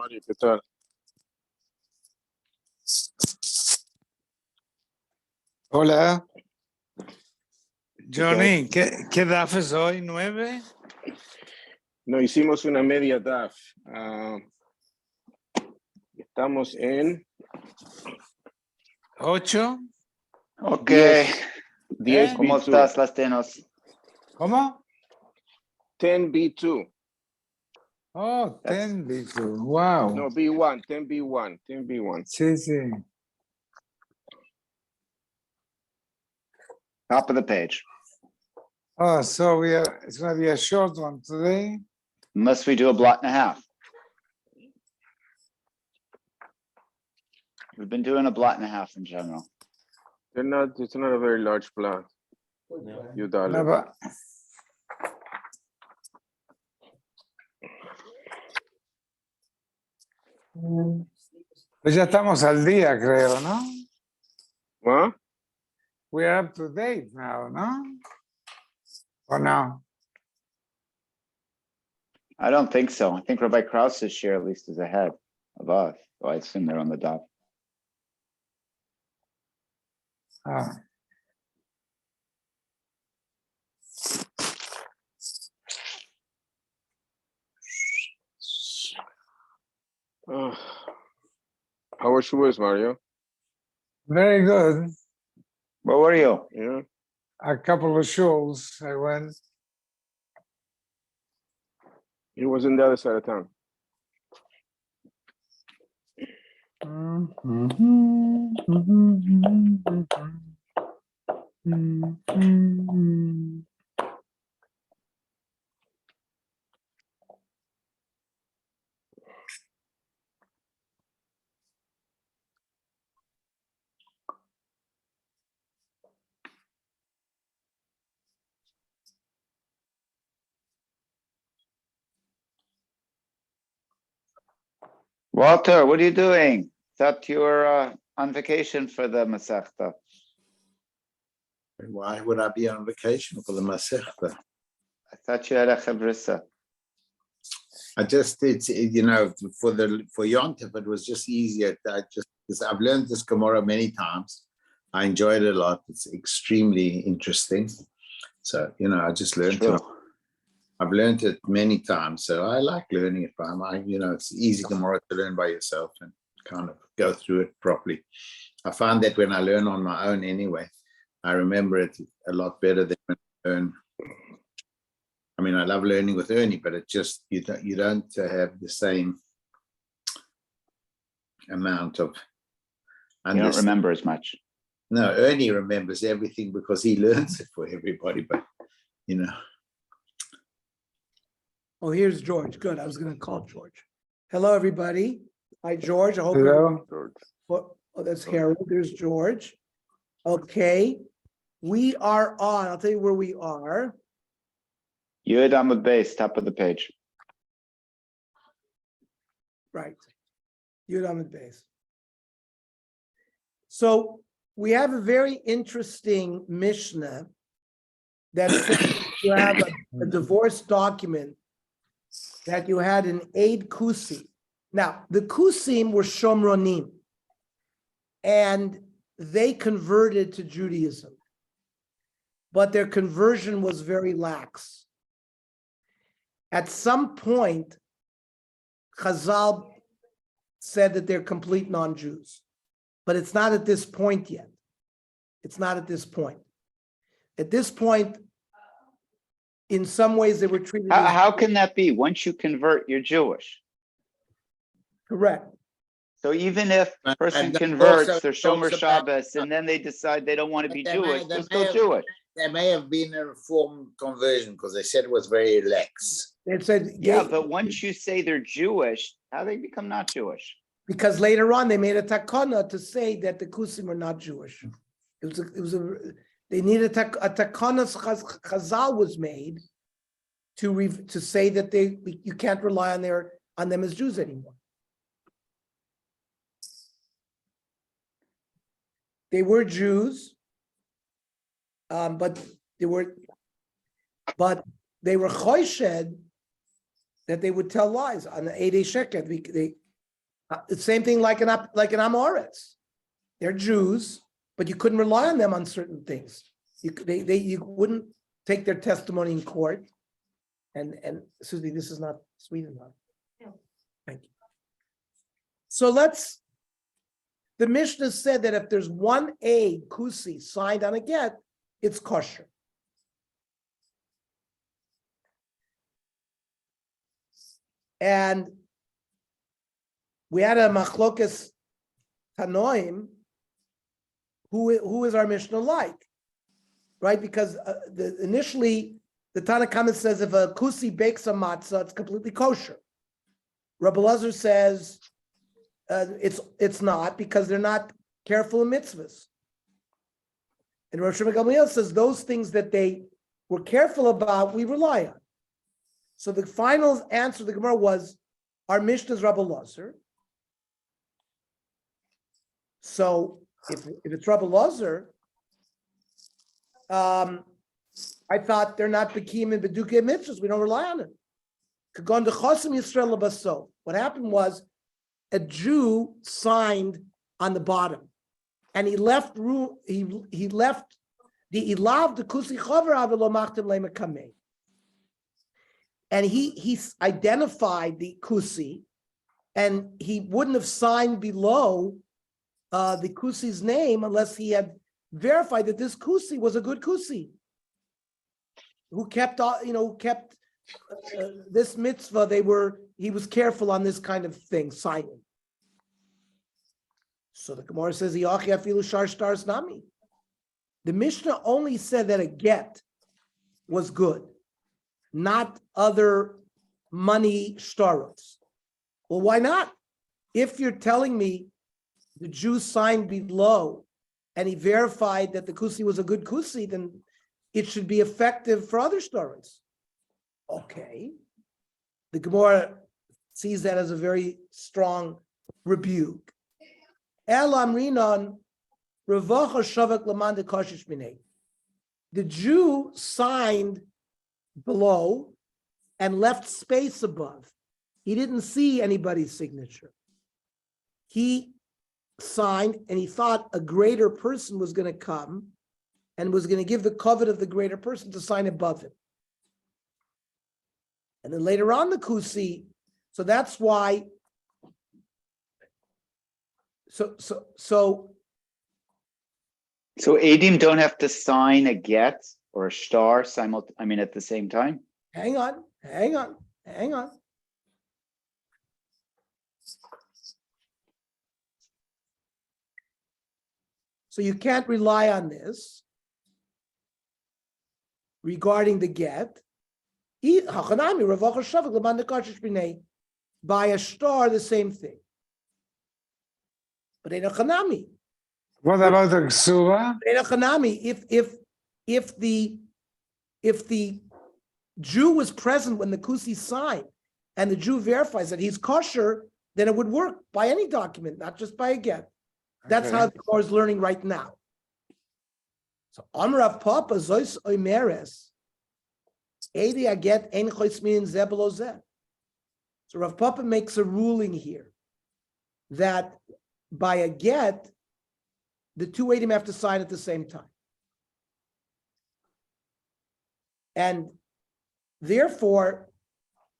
Mario, ¿qué tal? Hola. Johnny, ¿qué DAF es hoy? ¿9? No, hicimos una media DAF. Estamos en 8. Ok. 10 ¿Cómo B2. estás, Lastinos? ¿Cómo? 10 B2. Oh, 10 B2. Wow. No, B1, 10 B1, 10 B1. Sí, sí. Top of the page. Oh, so it's going to be a short one today. Unless we do a blot and a half. We've been doing a blot and a half in general. It's not a very large plot. You No, dollar. but pues ya estamos al día, creo, ¿no? What? We're up to date now, ¿no? ¿O no? I don't think so. I think Rabbi Krause's share at least is ahead of us. So I assume they're on the dot. Ah. How was yours, Mario? Very good. Where were you? Yeah. A couple of shows I went. He was in the other side of town. Walter, what are you doing? Thought you were on vacation for the Masechta. Why would I be on vacation for the Masechta? I thought you had a chebrissa. It's for Yom Tov, it was just easier. Because I've learned this Gemara many times. I enjoyed it a lot. It's extremely interesting. So, I just learned it. I've learned it many times. So I like learning it by it's easy Gemara to learn by yourself and kind of go through it properly. I find that when I learn on my own anyway, I remember it a lot better than when I learn. I mean, I love learning with Ernie, but it just, you don't have the same amount of You don't remember as much. No, Ernie remembers everything because he learns it for everybody, but Oh, here's George. Good. I was going to call George. Hello, everybody. Hi, George. I hope Hello. Oh, that's Harold. There's George. Okay. We are on. I'll tell you where we are. Yud Amud Beis, top of the page. Right. Yud Amud Beis. So we have a very interesting Mishnah that says you have a divorce document that you had an Eid Kusi. Now, the Kusim were Shomronim, and they converted to Judaism, but their conversion was very lax. At some point, Chazal said that they're complete non-Jews, but it's not at this point yet. It's not at this point. At this point, in some ways, they were treated as How can that be? Once you convert, you're Jewish. correct. So even if a person And they converts, also they're Shomer talks about- Shabbos, and then they decide they don't want to be They Jewish, may they're still Jewish. There may have been a reform conversion because they said it was very lax. It said, Yeah, but once you say they're Jewish, how they become not Jewish? because later on they made a takana to say that the Kusim were not Jewish. They needed a takana. Chazal was made to say that you can't rely on them as Jews anymore. They were Jews, but they were choished that they would tell lies on the 8 Sheket. The same thing like an Amoritz. They're Jews, but you couldn't rely on them on certain things. You wouldn't take their testimony in court. And Susie, this is not sweet enough. Thank you. So the Mishnah said that if there's one aid, kusi, signed on a get, it's kosher. And we had a machlokas tanoim. Who is our Mishnah like? Right? Because initially, the Tana Kama says if a kusi bakes a matzah, it's completely kosher. Rabbi Elazar says it's not because they're not careful in mitzvahs. And Rosh Gamliel says those things that they were careful about, we rely on. So the final answer of the Gemara was our Mishnah is Rabbi Elazar. So if it's Rabbi Elazar, I thought they're not bekim and bedukei mitzvahs. We don't rely on it. What happened was a Jew signed on the bottom, and he left room. He left the ilav the kusi chaver avelo machtem lemekamei, and he identified the kusi, and he wouldn't have signed below the kusi's name unless he had verified that this kusi was a good kusi, who kept this mitzvah. He was careful on this kind of thing, signing. So the Gemara says, the Mishnah only said that a get was good, not other money shtaros. Well, why not? If you're telling me the Jew signed below and he verified that the kusi was a good kusi, then it should be effective for other shtaros. Okay. The Gemara sees that as a very strong rebuke. The Jew signed below and left space above. He didn't see anybody's signature. He signed and he thought a greater person was going to come and was going to give the covet of the greater person to sign above him. And then later on the kusi, so that's why. So Adim don't have to sign a get or a star at the same time. Hang on. So you can't rely on this regarding the get. By a star, the same thing. But in a chanami. What about the ksura? In a chanami, if the Jew was present when the kusi signed, and the Jew verifies that he's kosher, then it would work by any document, not just by a get. That's how the Gemara is learning right now. So Amrav Papa Zois Oimeres. Edi aget ein choismin zeh below zeh. So Rav Papa makes a ruling here that by a get, the two Adim have to sign at the same time. And therefore,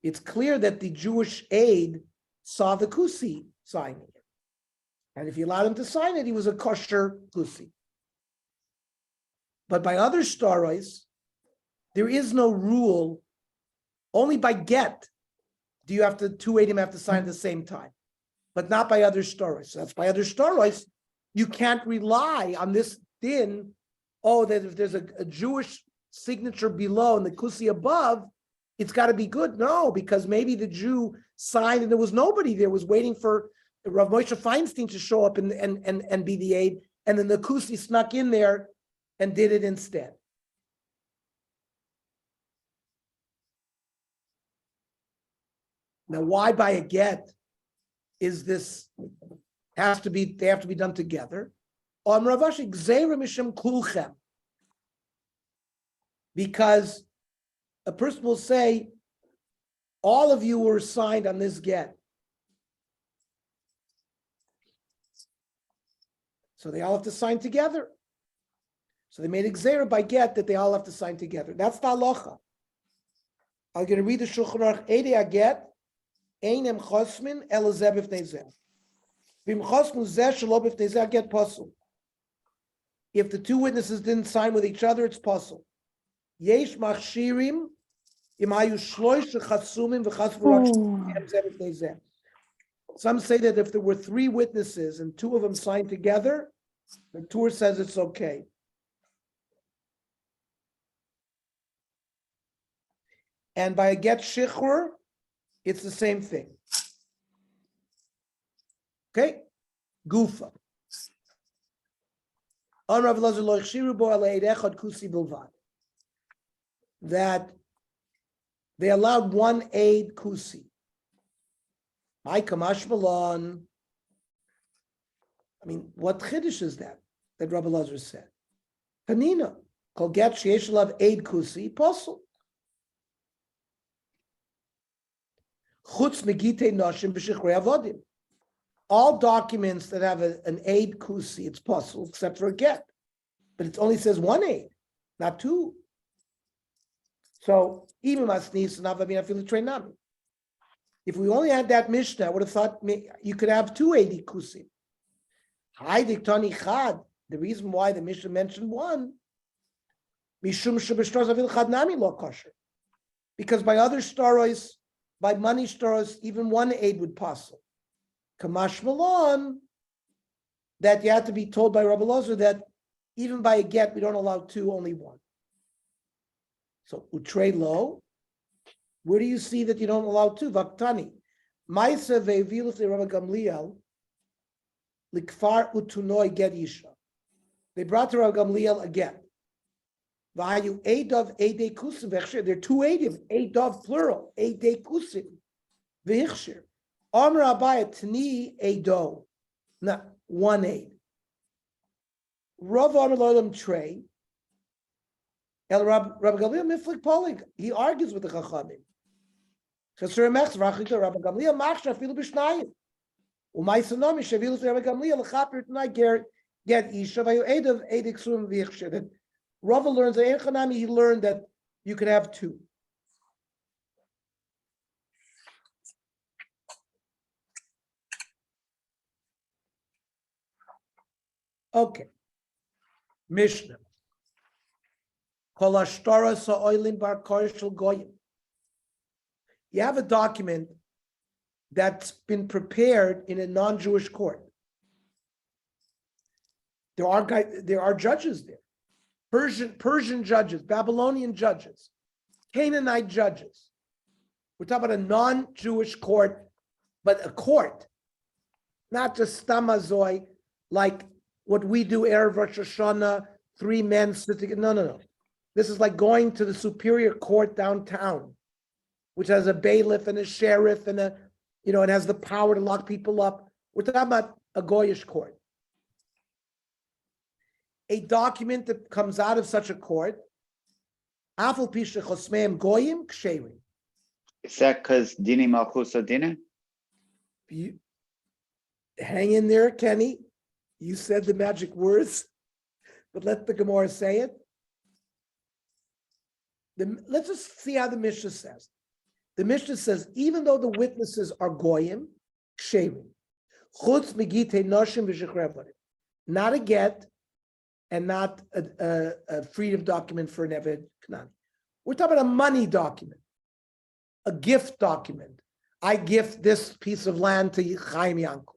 it's clear that the Jewish aide saw the kusi signing it. And if he allowed him to sign it, he was a kosher kusi. But by other staros, there is no rule. Only by get do you have to, two Adim have to sign at the same time, but not by other staros. So that's by other staros, you can't rely on this din, that if there's a Jewish signature below and the kusi above, it's got to be good. No, because maybe the Jew signed and there was nobody there, was waiting for Rav Moshe Feinstein to show up and be the aide, and then the kusi snuck in there and did it instead. Now, why by a get is this? They have to be done together. Because a person will say, all of you were signed on this get. So they all have to sign together. So they made a gzera by get that they all have to sign together. That's the halacha. I'm going to read the Shulchan Aruch. Eidei aget einem chosmin ela zeh b'fnei zeh. V'im chosmu zeh shelo b'fnei zeh get pasul. If the two witnesses didn't sign with each other, it's pasul. Yesh machshirim im hayu shloish chasumim v'chasmu rak zeh b'fnei zeh. Some say that if there were three witnesses and two of them signed together, the Torah says it's okay. And by a get shichur, it's the same thing. Okay? Gufa. That they allowed one aid kusi. My kamash malon. I mean, what chiddush is that Rabbi Lazar said? Panina. Kol get sheyesh lav aid kusi, posel. Chutz megite noshim b'shichrei avodim. All documents that have an aid kusi, it's possible, except for a get. But it only says one aid, not two. So, even if we only had that Mishnah, I would have thought you could have two aid kusi. The reason why the Mishnah mentioned one, because by other stories, by money stores, even one aid would passel. Kamash Malon, that you have to be told by Rabbi Lozer that even by a get, we don't allow two, only one. So utrei lo, where do you see that you don't allow two? Vaktani. Maisa ve'vilus Rabbi Gamliel, likfar utunoi get isha. They brought to Rabbi Gamliel a get. V'hayu eidov eidei kusim v'echshir. There are two eidim, eidov plural, eidei kusim v'echshir. Amr Abaya tni eido, not one aid. Rav Amr Lolam Trey, El Rabbi Gamliel Miflik Polig. He argues with the Chachamim. Chesur Mechs Rachita Rabbi Gamliel Machshar Filu B'Shnayim. Umay Sanomi Shavilus Rabbi Gamliel Lechaper tonight get Isha Vayu Eidav Eidik Sum V'Ichshir. Rava learns that Enchanami, he learned that you could have two. Okay. Mishnah. You have a document that's been prepared in a non-Jewish court. There are judges there. Persian judges, Babylonian judges, Canaanite judges. We're talking about a non-Jewish court, but a court, not just stamazoi, like what we do, Erev Rosh Hashanah, three men sitting. No. This is like going to the superior court downtown, which has a bailiff and a sheriff and it has the power to lock people up. We're talking about a Goyish court. A document that comes out of such a court, Afal Pisha Chosmeim Goyim Ksherim. Is that because Dini Malchus Adina? Hang in there, Kenny. You said the magic words, but let the Gemara say it. Let's just see how the Mishnah says. The Mishnah says, even though the witnesses are Goyim, Ksherim, Chutz Megite Noshim V'Shechrevarim, not a get, and not a freedom document for an Eved Knan. We're talking about a money document, a gift document. I gift this piece of land to Chaim Yankel,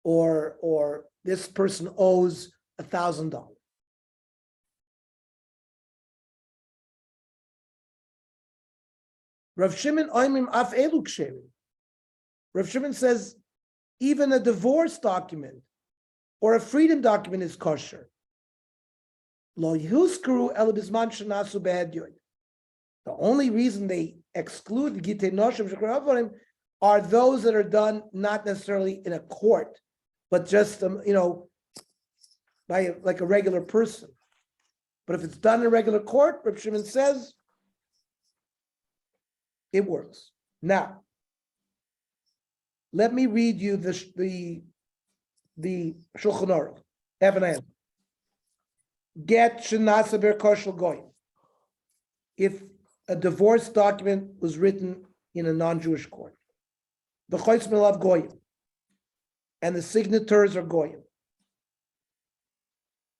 or this person owes $1,000. Rav Shimon oimim af elu ksherim. Rav Shimon says even a divorce document or a freedom document is kosher. Lo yuskuru el bisman shenasu be'edyot. The only reason they exclude Gittin Daf are those that are done not necessarily in a court, but just by like a regular person. But if it's done in a regular court, Rav Shimon says it works. Now, let me read you the Shulchan Aruch. Have an answer. Get shenasa berkoshel goyim. If a divorce document was written in a non-Jewish court, the choitz milav goyim, and the signatures are goyim.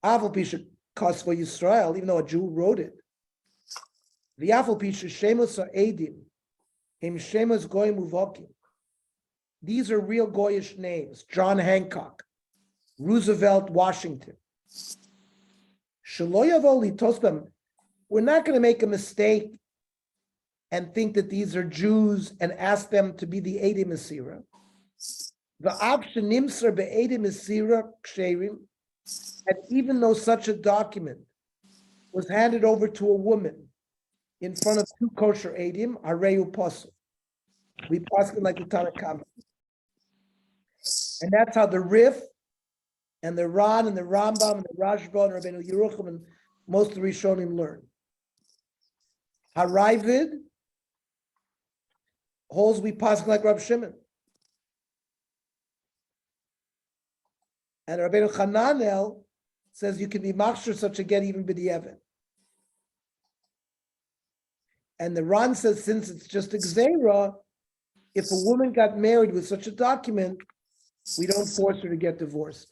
Aval pisha kasva Yisrael, even though a Jew wrote it. The aval pisha shemos edim, him shemos goyim uvokim. These are real goyish names. John Hancock, Roosevelt Washington. Shaloyavoli tosbem. We're not going to make a mistake and think that these are Jews and ask them to be the Edim Asira. The option nimser be'edim Asira ksherim, and even though such a document was handed over to a woman in front of two kosher Edim, areu posel. We pass it like the Tanakh. And that's how the Rif and the Ran and the Rambam and the Rashba and Rabbeinu Yerucham and most of the Rishonim learn. Haravid holds we pass like Rab Shimon. And Rabbeinu Chananel says you can be machshir such a get even b'di'evet. And the Ran says since it's just a gzeira, if a woman got married with such a document, we don't force her to get divorced.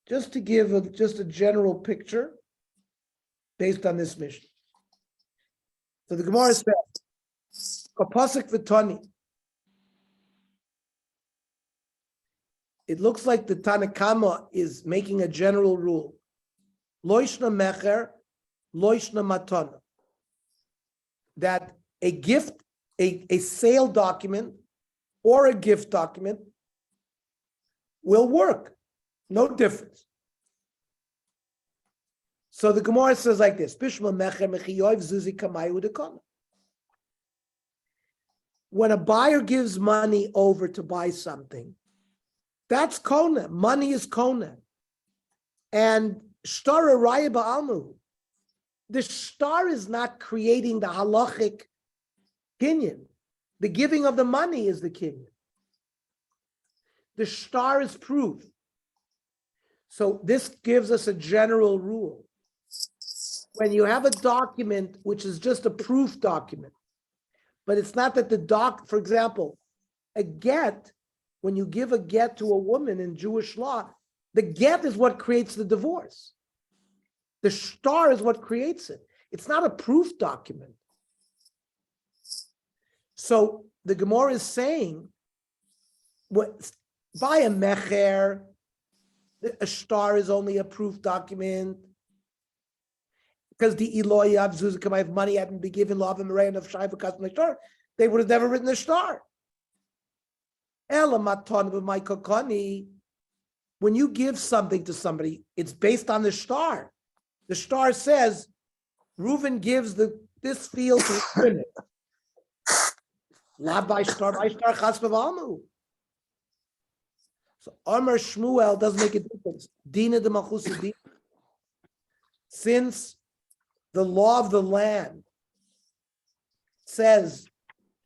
Just to give just a general picture based on this mission. So the Gemara says, Kapasik v'tani. It looks like the Tanakama is making a general rule. Loishna mecher, loishna matana. That a gift, a sale document or a gift document will work. No difference. So the Gemara says like this: when a buyer gives money over to buy something, that's kona. Money is kona. And shtar raya ba'almu. The shtar is not creating the halachic kinyan. The giving of the money is the kinyan. The shtar is proof. So this gives us a general rule. When you have a document which is just a proof document, but it's not that for example, a get, when you give a get to a woman in Jewish law, the get is what creates the divorce. The shtar is what creates it. It's not a proof document. So the Gemara is saying, by a mecher, a shtar is only a proof document because the Eloi Avzuzikam, if money hadn't been given, Lav and Marayan of Shai for custom shtar, they would have never written the shtar. When you give something to somebody, it's based on the shtar. The shtar says, Reuven gives this field to Reuven. Lav by shtar chas b'valmu. So Amar Shmuel doesn't make a difference. Dina de Malchus Dina. Since the law of the land says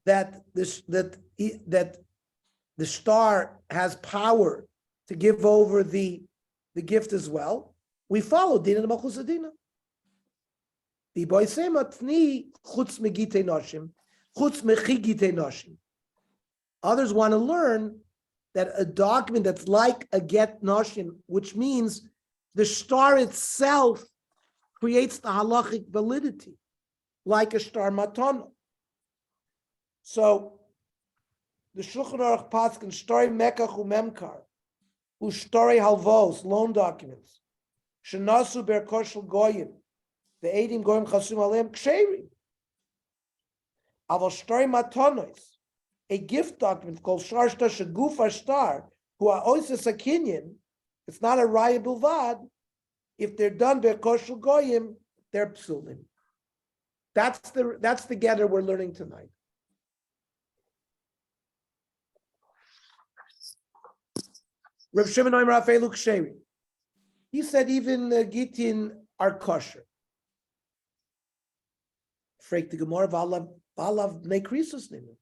that the shtar has power to give over the gift as well, we follow Dina de Malchus Dina. The boy sematni chutz megite noshim, chutz mechigite noshim. Others want to learn that a document that's like a get noshim, which means the shtar itself creates the halachic validity, like a shtar matana. So the Shulchan Aruch paskin shtar mekach umemkar, ushtar halvos, loan documents, shenasu berkoshel goyim, the edim goyim chasum aleim ksherim, aval shtar matanos, a gift document called Shar Shtar Shaguf Shtar, who are oises a kinyan, it's not a raya bilvad. If they're done by Koshel Goyim, they're psulim. That's the gather we're learning tonight. Rav Shimon Omer Afelu Ksheri. He said even Gittin are kosher. Freik the Gemara Valav Nekrisus Nimu.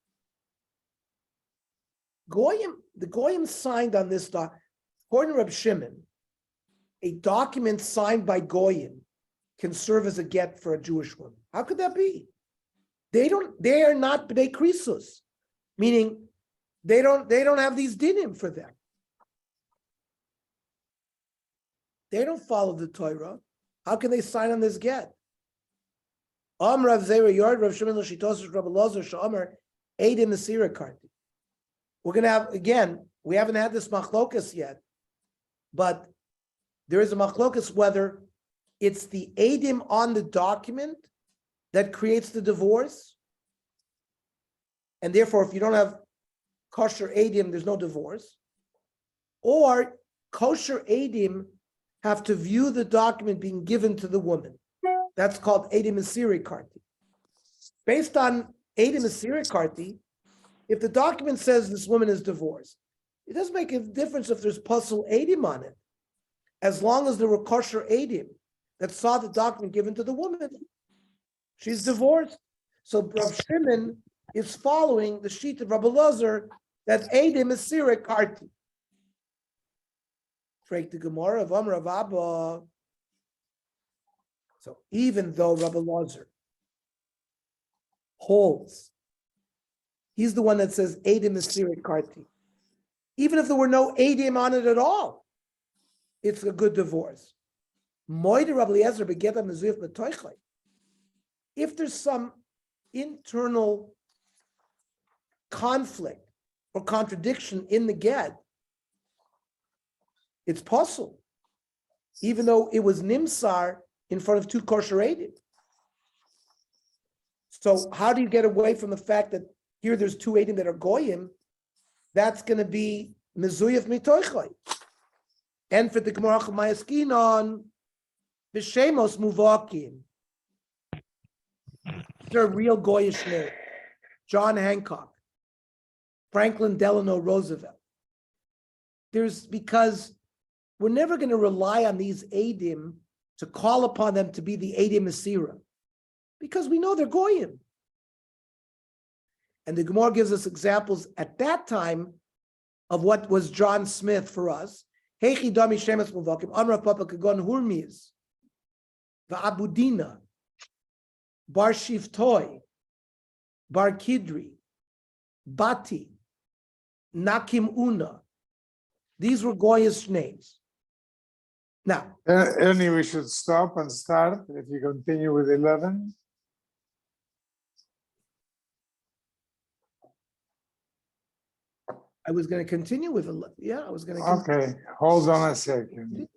Goyim, the Goyim signed on this doc. According to Reb Shimon, a document signed by Goyim can serve as a get for a Jewish woman? How could that be? They are not b'nei krisus, meaning they don't have these dinim for them. They don't follow the Torah. How can they sign on this get? Rav Zera Yard, Rav Shimon L'Shitos, Rav Elazar Sha'amar, Eidim Mesira Karti. We're going to have, again, we haven't had this machlokas yet, but there is a machlokas whether it's the Eidim on the document that creates the divorce. And therefore, if you don't have kosher Eidim, there's no divorce. Or kosher Eidim have to view the document being given to the woman. That's called Eidim Mesiri Karti. Based on Eidim Mesiri Karti, if the document says this woman is divorced, it doesn't make a difference if there's puzzle Eidim on it. As long as there were kosher Eidim that saw the document given to the woman, she's divorced. So Rav Shimon is following the sheet of Rabbi Elazar that Eidim Mesiri Karti. Break the Gemara of Amar of Abba. So even though Rabbi Elazar holds, he's the one that says Eidim Mesiri Karti. Even if there were no Eidim on it at all, it's a good divorce. Moide Rabbi Eliezer begeta mezuyif metoichlei. If there's some internal conflict or contradiction in the get, it's possible, even though it was nimsar in front of two kosher Eidim. So how do you get away from the fact that here there's two Eidim that are goyim? That's going to be mezuyif mitoichlei. And for the Gemara Chamayaskinon, b'shemos muvakim. They're a real goyish name. John Hancock, Franklin Delano Roosevelt. Because we're never going to rely on these Eidim to call upon them to be the Eidim Mesira, because we know they're goyim. And the Gemara gives us examples at that time of what was John Smith for us. Heichi dami shemes muvakim amra papa kagon hurmiz va'abudina bar shivtoi bar kidri bati nakim una. These were goyish names. Now, Ernie, we should stop and start if you continue with 11. I was going to continue with, I was going to. Okay, hold on a second.